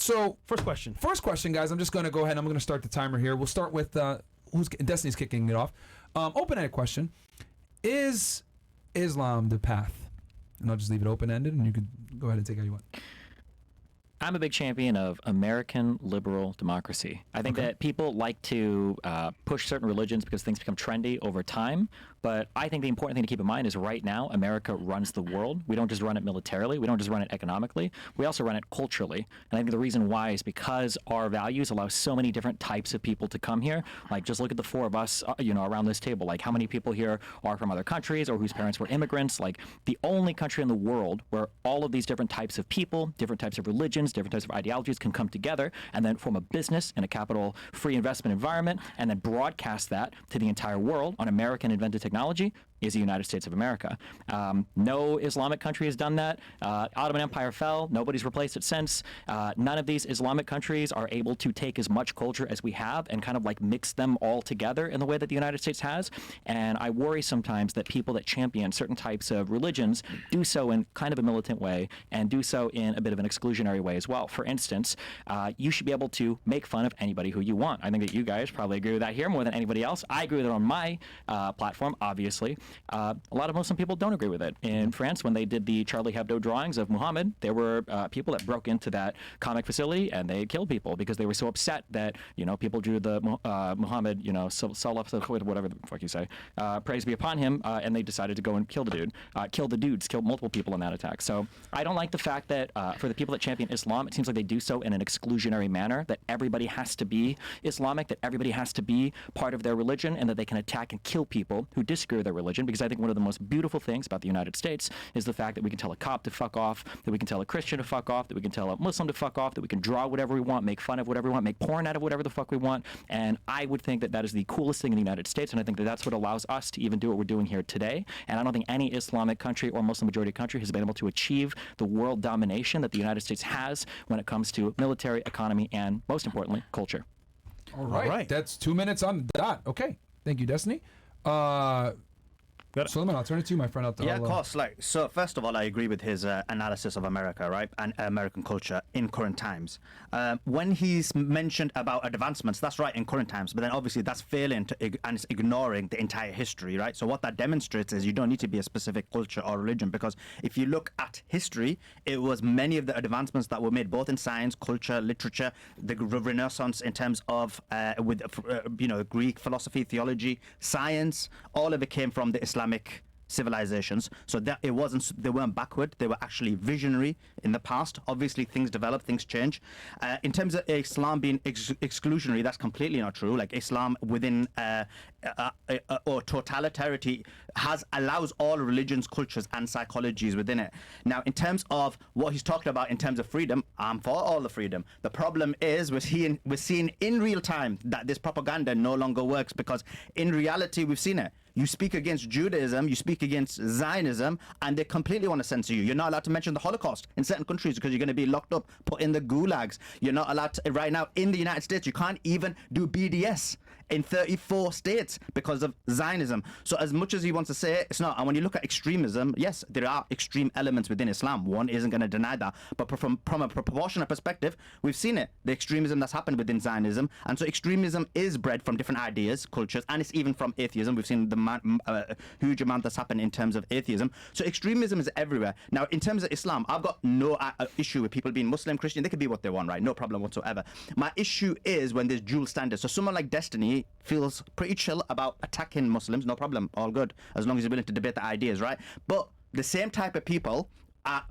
So First question. First question, guys. I'm just going to go ahead. I'm going to start the timer here. We'll start with Destiny's kicking it off. Open-ended question: is Islam the path? And I'll just leave it open-ended, and you can go ahead and take how you want. I'm a big champion of American liberal democracy. I think that people like to push certain religions because things become trendy over time. But I think the important thing to keep in mind is right now, America runs the world. We don't just run it militarily. We don't just run it economically. We also run it culturally. And I think the reason why is because our values allow so many different types of people to come here. Like, just look at the four of us, around this table. Like, how many people here are from other countries or whose parents were immigrants? Like, the only country in the world where all of these different types of people, different types of religions, different types of ideologies can come together and then form a business in a capital-free investment environment and then broadcast that to the entire world on American invented technology is the United States of America. No Islamic country has done that. Ottoman Empire fell. Nobody's replaced it since. None of these Islamic countries are able to take as much culture as we have and kind of like mix them all together in the way that the United States has. And I worry sometimes that people that champion certain types of religions do so in kind of a militant way and do so in a bit of an exclusionary way as well. For instance, you should be able to make fun of anybody who you want. I think that you guys probably agree with that here more than anybody else. I agree with it on my platform, obviously. A lot of Muslim people don't agree with it. In France, when they did the Charlie Hebdo drawings of Muhammad, there were people that broke into that comic facility and they killed people because they were so upset that, people drew the Muhammad, whatever the fuck you say, praise be upon him, and they decided to go and kill the dude, kill multiple people in that attack. So I don't like the fact that for the people that champion Islam, it seems like they do so in an exclusionary manner, that everybody has to be Islamic, that everybody has to be part of their religion, and that they can attack and kill people who disagree with their religion. Because I think one of the most beautiful things about the United States is the fact that we can tell a cop to fuck off, that we can tell a Christian to fuck off, that we can tell a Muslim to fuck off, that we can draw whatever we want, make fun of whatever we want, make porn out of whatever the fuck we want. And I would think that that is the coolest thing in the United States, and I think that that's what allows us to even do what we're doing here today. And I don't think any Islamic country or Muslim majority country has been able to achieve the world domination that the United States has when it comes to military, economy, and most importantly, culture. All right. That's 2 minutes on the dot. Okay. Thank you, Destiny. Sulaiman, I'll turn it to you, my friend. Of course. So first of all, I agree with his analysis of America, right, and American culture in current times. When he's mentioned about advancements, that's right in current times, but then obviously that's failing and it's ignoring the entire history, right? So what that demonstrates is you don't need to be a specific culture or religion, because if you look at history, it was many of the advancements that were made both in science, culture, literature, the Renaissance in terms of Greek philosophy, theology, science. All of it came from the Islamic civilizations, so that they weren't backward, they were actually visionary in the past. Obviously things develop, things change. In terms of Islam being exclusionary, that's completely not true. Like, Islam within or totalitariety allows all religions, cultures and psychologies within it. Now, in terms of what he's talking about in terms of freedom, I'm for all the freedom. The problem is we're seeing in real time that this propaganda no longer works, because in reality we've seen it. You speak against Judaism, you speak against Zionism, and they completely want to censor you. You're not allowed to mention the Holocaust in certain countries because you're going to be locked up, put in the gulags. You're not allowed to, right now in the United States, you can't even do BDS in 34 states because of Zionism. So as much as he wants to say it, it's not. And when you look at extremism, yes, there are extreme elements within Islam. One isn't going to deny that. But from a proportionate perspective, we've seen it, the extremism that's happened within Zionism. And so extremism is bred from different ideas, cultures, and it's even from atheism. We've seen the huge amount that's happened in terms of atheism. So extremism is everywhere. Now, in terms of Islam, I've got no issue with people being Muslim, Christian. They can be what they want, right? No problem whatsoever. My issue is when there's dual standards. So someone like Destiny feels pretty chill about attacking Muslims. No problem, all good, as long as you're willing to debate the ideas, right? But the same type of people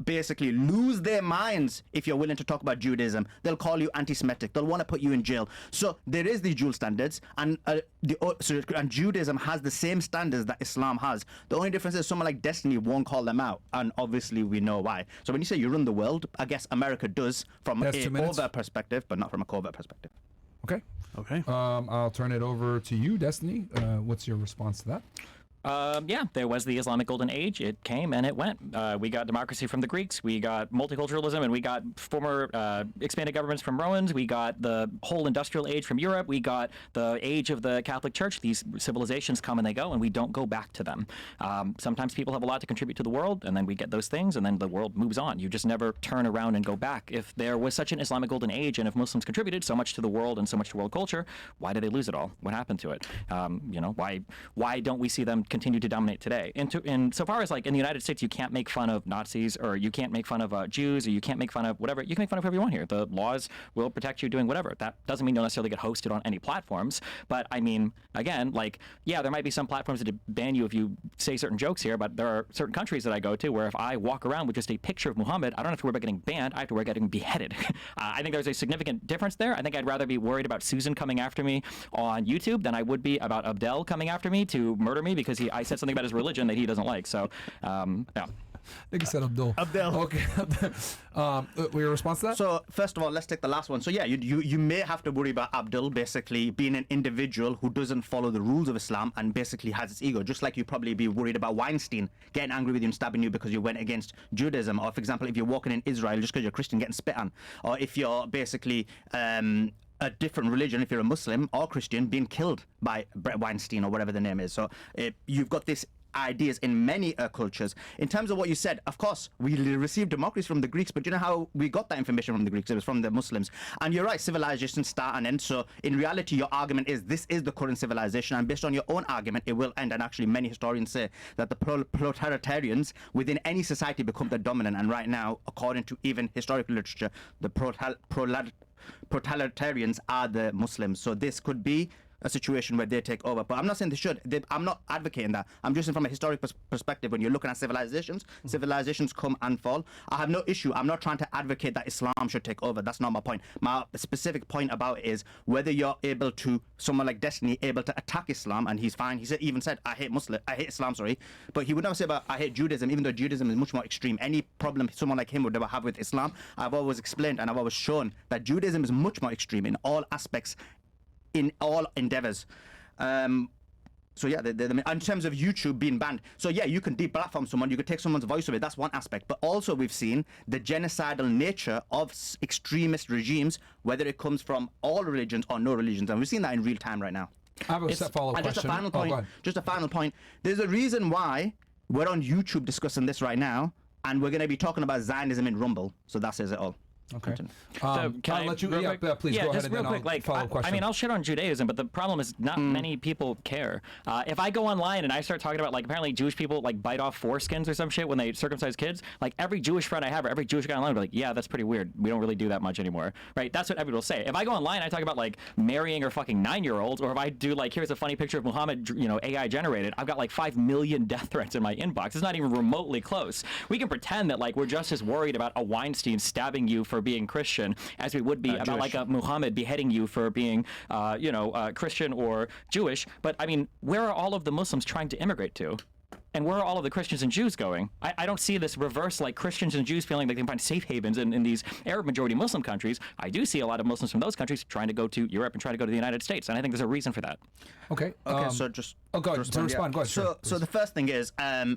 basically lose their minds if you're willing to talk about Judaism. They'll call you anti-Semitic. They'll want to put you in jail. So there is these dual standards, and Judaism has the same standards that Islam has. The only difference is someone like Destiny won't call them out, and obviously we know why. So when you say you run the world, I guess America does from a overt perspective, but not from a covert perspective. Okay. I'll turn it over to you, Destiny. What's your response to that? Yeah, there was the Islamic Golden Age. It came and it went. We got democracy from the Greeks. We got multiculturalism, and we got former expanded governments from Romans. We got the whole industrial age from Europe. We got the age of the Catholic Church. These civilizations come and they go, and we don't go back to them. Sometimes people have a lot to contribute to the world, and then we get those things, and then the world moves on. You just never turn around and go back. If there was such an Islamic Golden Age, and if Muslims contributed so much to the world and so much to world culture, why did they lose it all? What happened to it? Why don't we see them continue to dominate today? And so far as like in the United States, you can't make fun of Nazis, or you can't make fun of Jews, or you can't make fun of whatever. You can make fun of whoever you want here. The laws will protect you doing whatever. That doesn't mean you'll necessarily get hosted on any platforms. But I mean, again, like, yeah, there might be some platforms that ban you if you say certain jokes here, but there are certain countries that I go to where if I walk around with just a picture of Muhammad, I don't have to worry about getting banned. I have to worry about getting beheaded. I think there's a significant difference there. I think I'd rather be worried about Susan coming after me on YouTube than I would be about Abdel coming after me to murder me because I said something about his religion that he doesn't like. So, yeah. I think you said Abdul. Abdel. Okay. Your response to that? So first of all, let's take the last one. So yeah, you may have to worry about Abdul basically being an individual who doesn't follow the rules of Islam and basically has its ego, just like you probably be worried about Weinstein getting angry with you and stabbing you because you went against Judaism, or for example, if you're walking in Israel just because you're Christian getting spit on, or if you're basically a different religion, if you're a Muslim or Christian, being killed by Brett Weinstein or whatever the name is. So you've got this ideas in many cultures. In terms of what you said, of course, we received democracy from the Greeks, but you know how we got that information from the Greeks? It was from the Muslims. And you're right, civilizations start and end. So in reality, your argument is this is the current civilization, and based on your own argument, it will end. And actually, many historians say that the proletarians within any society become the dominant. And right now, according to even historical literature, the proletarians are the Muslims. So this could be a situation where they take over. But I'm not saying they should. I'm not advocating that. I'm just saying from a historic perspective, when you're looking at civilizations, civilizations come and fall. I have no issue. I'm not trying to advocate that Islam should take over. That's not my point. My specific point about it is whether you're able to, someone like Destiny, able to attack Islam, and he's fine. He even said, I hate Islam, sorry. But he would never say about, I hate Judaism, even though Judaism is much more extreme. Any problem someone like him would ever have with Islam, I've always explained and I've always shown that Judaism is much more extreme in all aspects, in all endeavors. So yeah, in terms of YouTube being banned, so yeah, you can deplatform someone, you could take someone's voice away, that's one aspect. But also we've seen the genocidal nature of extremist regimes, whether it comes from all religions or no religions, and we've seen that in real time right now. I have a follow-up question. Just a final point. There's a reason why we're on YouTube discussing this right now, and we're going to be talking about Zionism in Rumble. So that says it all. Okay. So can I'll let you. real Yeah, quick? please Yeah, go ahead just and real then quick, like, follow-up question. I mean, I'll shit on Judaism, but the problem is not many people care. If I go online and I start talking about, like, apparently Jewish people like bite off foreskins or some shit when they circumcise kids, like every Jewish friend I have or every Jewish guy online will be like, yeah, that's pretty weird. We don't really do that much anymore, right? That's what everybody will say. If I go online and I talk about like marrying or fucking 9-year-olds, or if I do like, here's a funny picture of Muhammad, AI generated, I've got like 5 million death threats in my inbox. It's not even remotely close. We can pretend that like we're just as worried about a Weinstein stabbing you for being Christian as we would be about Jewish. like a Muhammad beheading you for being, Christian or Jewish. But I mean, where are all of the Muslims trying to immigrate to? And where are all of the Christians and Jews going? I don't see this reverse, like Christians and Jews feeling like they can find safe havens in these Arab majority Muslim countries. I do see a lot of Muslims from those countries trying to go to Europe and try to go to the United States. And I think there's a reason for that. Okay. So just go ahead. To respond. Go ahead. So the first thing is,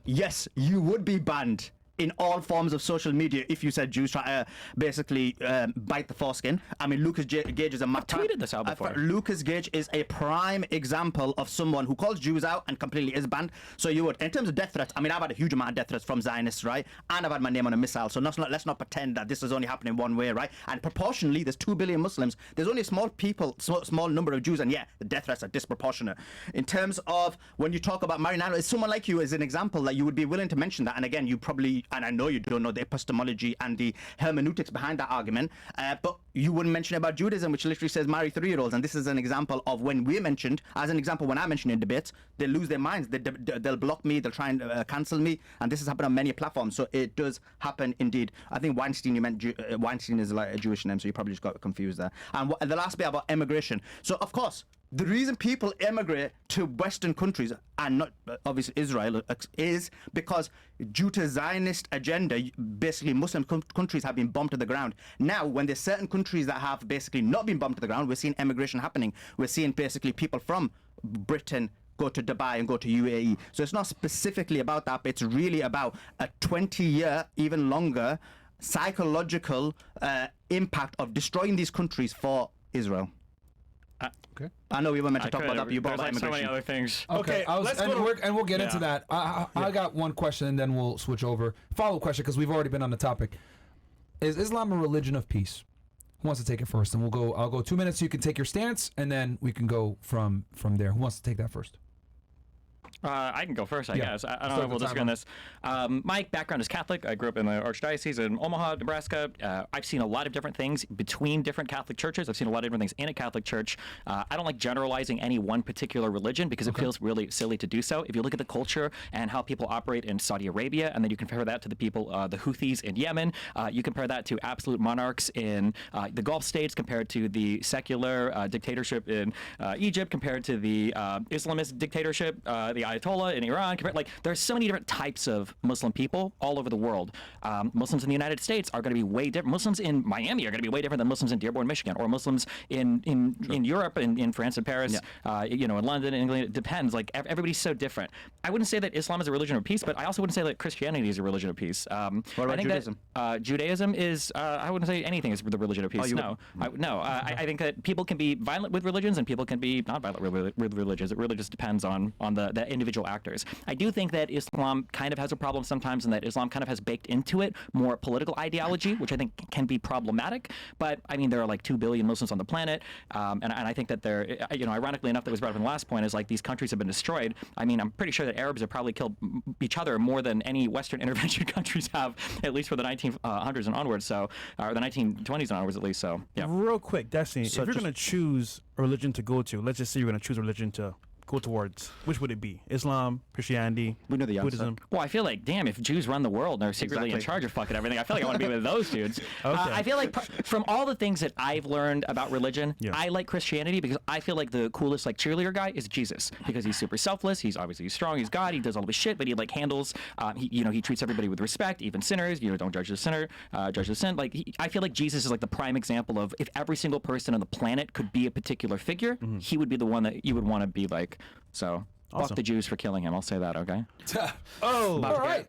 yes, you would be banned in all forms of social media if you said Jews try to basically bite the foreskin. I mean, Lucas Gage is a tweeted this out before. Lucas Gage is a prime example of someone who calls Jews out and completely is banned. So you would, in terms of death threats, I mean, I've had a huge amount of death threats from Zionists, right? And I've had my name on a missile. So let's not pretend that this is only happening one way, right? And proportionally, there's 2 billion Muslims. There's only a small number of Jews, and yeah, the death threats are disproportionate. In terms of when you talk about Marinado, is someone like you as an example that you would be willing to mention that. And again, you probably, and I know you don't know the epistemology and the hermeneutics behind that argument, but you wouldn't mention about Judaism, which literally says marry 3-year-olds. And this is an example of when we're mentioned, as an example, when I mention in debates, they lose their minds. They'll block me, they'll try and cancel me. And this has happened on many platforms. So it does happen indeed. I think Weinstein, you meant Weinstein is like a Jewish name, so you probably just got confused there. And the last bit about immigration. So of course, the reason people emigrate to Western countries and not obviously Israel is because due to Zionist agenda, basically Muslim countries have been bombed to the ground. Now, when there's certain countries that have basically not been bombed to the ground, we're seeing emigration happening. We're seeing basically people from Britain go to Dubai and go to UAE. So it's not specifically about that, but it's really about a 20-year, even longer, psychological impact of destroying these countries for Israel. Okay. I know we were meant to talk about that, but you brought There's up like so many immigration. other things. Okay, and we'll get into that. I got one question, and then we'll switch over. Follow-up question, because we've already been on the topic. Is Islam a religion of peace? Who wants to take it first? And I'll go 2 minutes so you can take your stance, and then we can go from there. Who wants to take that first? I can go first, I guess. I don't know if we'll disagree on this. My background is Catholic. I grew up in the Archdiocese in Omaha, Nebraska. I've seen a lot of different things between different Catholic churches. I've seen a lot of different things in a Catholic church. I don't like generalizing any one particular religion because it feels really silly to do so. If you look at the culture and how people operate in Saudi Arabia, and then you compare that to the people, the Houthis in Yemen, you compare that to absolute monarchs in the Gulf states, compared to the secular dictatorship in Egypt, compared to the Islamist dictatorship, the Ayatollah in Iran. There's so many different types of Muslim people all over the world. Muslims in the United States are going to be way different. Muslims in Miami are going to be way different than Muslims in Dearborn, Michigan, or Muslims in Europe, in France and Paris, in London, England. It depends. Everybody's so different. I wouldn't say that Islam is a religion of peace, but I also wouldn't say that Christianity is a religion of peace. What about Judaism? Judaism is, I wouldn't say anything is the religion of peace. I think that people can be violent with religions and people can be not violent with religions. It really just depends on the individual actors. I do think that Islam kind of has a problem sometimes, and that Islam kind of has baked into it more political ideology, which I think can be problematic. But I mean, there are like 2 billion Muslims on the planet, and I think that they're, ironically enough, that was brought up in the last point, is like these countries have been destroyed. I mean, I'm pretty sure that Arabs have probably killed each other more than any Western intervention countries have, at least for the 1900s and onwards. So, or the 1920s and onwards, at least. So, yeah. Real quick, Destiny, So if you're just- going to choose a religion to go to, let's just say you're going to choose a religion to go towards, which would it be? Islam, Christianity, We know the answer. Buddhism? Well, I feel like, damn, if Jews run the world and they're secretly in Exactly. charge of fucking everything, I feel like I want to be with those dudes. Okay. I feel like from all the things that I've learned about religion, Yeah. I like Christianity because I feel like the coolest cheerleader guy is Jesus, because he's super selfless. He's strong. He's God. He does all this shit, but he handles. He treats everybody with respect, even sinners. Don't judge the sinner, judge the sin. I feel like Jesus is the prime example of, if every single person on the planet could be a particular figure, he would be the one that you would want to be like. So. Awesome. Fuck the Jews for killing him. I'll say that, okay? Oh, All right.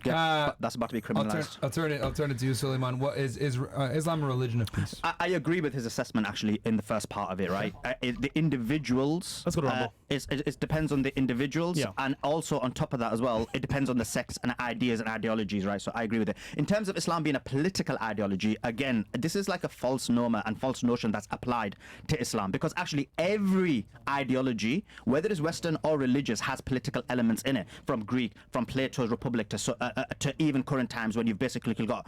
But that's about to be criminalized. I'll turn it to you, Sulaiman. What is Islam a religion of peace? I agree with his assessment actually in the first part of it, right? The individuals. Let's go to Rumble. It depends on the individuals, Yeah. and also on top of that as well, it depends on the sects and ideas and ideologies, right? So I agree with it. In terms of Islam being a political ideology, again, this is like a false norm and false notion that's applied to Islam, because actually every ideology, whether it's Western or religious, has political elements in it. From Greek, from Plato's Republic to even current times, when you've basically got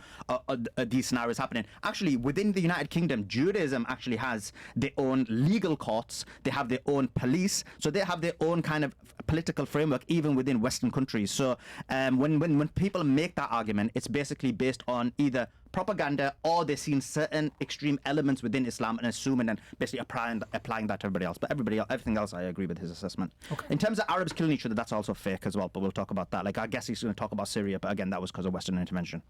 these scenarios happening. Actually, within the United Kingdom, Judaism actually has their own legal courts. They have their own police. So they have their own kind of political framework, even within Western countries. So when people make that argument, it's basically based on either propaganda, or they're seeing certain extreme elements within Islam and assuming and basically applying that to everybody else. But everything else, I agree with his assessment. Okay. In terms of Arabs killing each other, that's also fake as well, but we'll talk about that. I guess he's going to talk about Syria, but again, that was because of Western intervention.